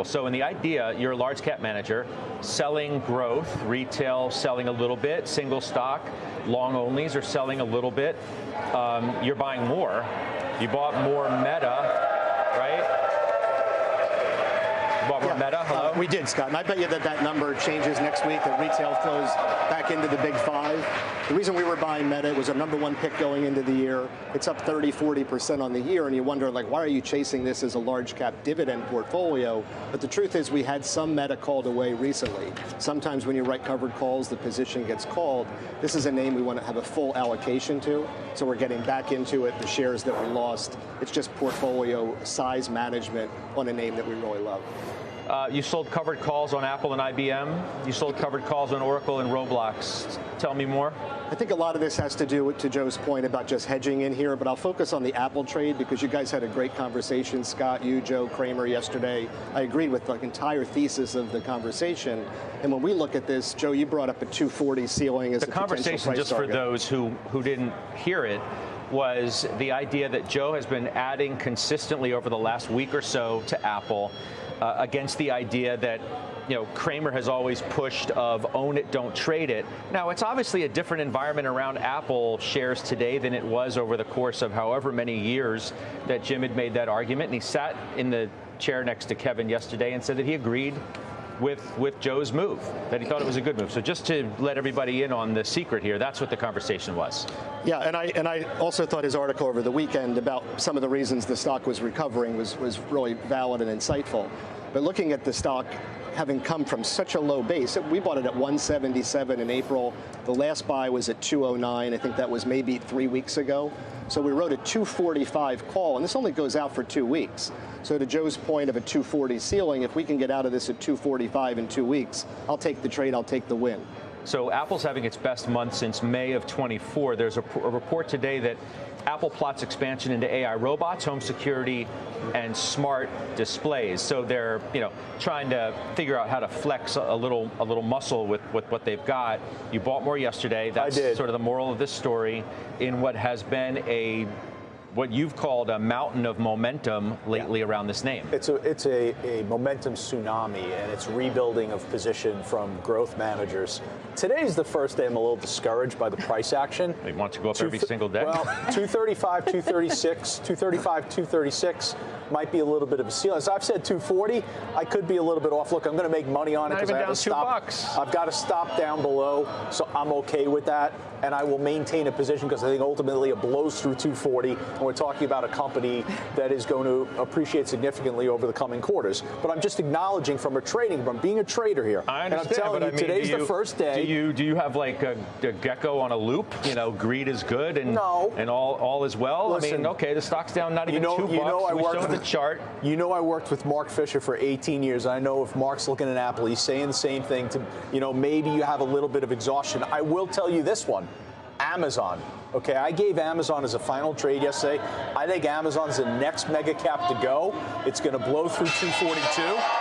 So in the idea, you're a large cap manager, selling growth, retail selling a little bit, single stock, long onlys are selling a little bit. You're buying more. You bought more Meta, right? You bought more Meta, hello? We did, Scott, and I bet you that number changes next week, that retail flows back into the big five. The reason we were buying Meta, it was a #1 pick going into the year. It's up 30–40% on the year, and you wonder, like, why are you chasing this as a large cap dividend portfolio? But the truth is we had some Meta called away recently. Sometimes when you write covered calls, the position gets called. This is a name we want to have a full allocation to, so we're getting back into it. The shares that we lost, it's just portfolio size management on a name that we really love. You sold covered calls on Apple and IBM. You sold covered calls on Oracle and Roblox. Tell me more. I think a lot of this has to do with, to Joe's point about just hedging in here, but I'll focus on the Apple trade because you guys had a great conversation, Scott, you, Joe, Kramer, yesterday. I agreed with the entire thesis of the conversation. And when we look at this, Joe, you brought up a 240 ceiling as a potential price target. The conversation, just for those who didn't hear it, was the idea that Joe has been adding consistently over the last week or so to Apple against the idea that, you know, Kramer has always pushed of own it, don't trade it. Now, it's obviously a different environment around Apple shares today than it was over the course of however many years that Jim had made that argument. And he sat in the chair next to Kevin yesterday and said that he agreed with Joe's move, that he thought it was a good move. So just to let everybody in on the secret here, that's what the conversation was. Yeah, and I also thought his article over the weekend about some of the reasons the stock was recovering was really valid and insightful. But looking at the stock having come from such a low base, we bought it at 177 in April. The last buy was at 209. I think that was maybe 3 weeks ago. So we wrote a 245 call, and this only goes out for 2 weeks. So to Joe's point of a 240 ceiling, if we can get out of this at 245 in 2 weeks, I'll take the trade, I'll take the win. So Apple's having its best month since May of 24. There's a report today that Apple plots expansion into AI robots, home security, and smart displays. So they're, you know, trying to figure out how to flex a little muscle with what they've got. You bought more yesterday. That's sort of the moral of this story in what has been what you've called a mountain of momentum lately around this name. It's a momentum tsunami, and it's rebuilding of position from growth managers. Today's the first day I'm a little discouraged by the price action. They want to go up every single day. Well, 235, 236, 235, 236 might be a little bit of a ceiling. As I've said 240, I could be a little bit off. Look, I'm going to make money on it because I have to stop. I've got to stop down below, so I'm okay with that. And I will maintain a position because I think ultimately it blows through 240. And we're talking about a company that is going to appreciate significantly over the coming quarters. But I'm just acknowledging from being a trader here. I understand, and I'm telling you, today's the first day. Do you have like a gecko on a loop? You know, greed is good and all is well. Listen, I mean, okay, the stock's down not even $2. We showed the chart. You know, I worked with Mark Fisher for 18 years. I know if Mark's looking at Apple, he's saying the same thing. To, you know, maybe you have a little bit of exhaustion. I will tell you this one. Amazon. Okay, I gave Amazon as a final trade yesterday. I think Amazon's the next mega cap to go. It's going to blow through 242.